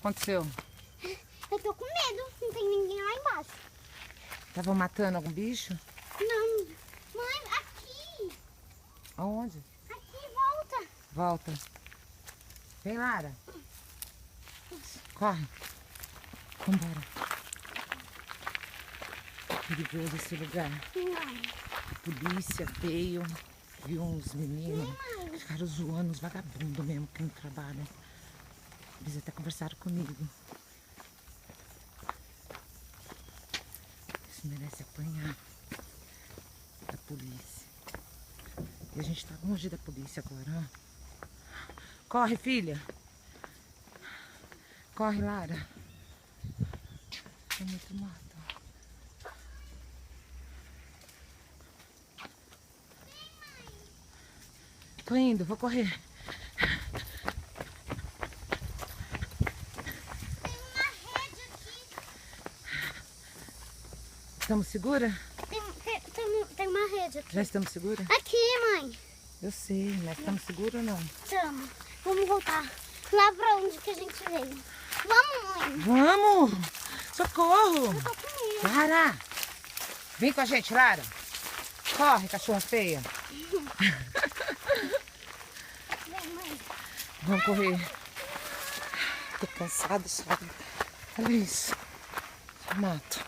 aconteceu? Eu tô com medo, não tem ninguém lá embaixo. Estavam matando algum bicho? Não. Mãe, aqui. Aonde? Aqui, volta. Volta. Vem, Lara. Corre. Vambora. Perigoso esse lugar. A polícia veio, viu uns meninos, ficaram zoando os vagabundos mesmo que não trabalham. Eles até conversaram comigo. Isso merece apanhar da polícia. E a gente tá longe da polícia agora, ó. Corre, filha. Corre, Lara. É muito mato. Tô indo, vou correr. Tem uma rede aqui. Estamos seguras? Tem uma rede aqui. Já estamos seguras? Aqui, mãe. Eu sei, mas estamos seguros ou não? Tamo. Vamos voltar lá pra onde que a gente veio. Vamos, mãe. Vamos! Socorro! Eu tô com medo. Lara! Vem com a gente, Lara! Corre, cachorra feia! Vem, mãe. Vamos correr. Tô cansada, sabe? Olha isso. Mato.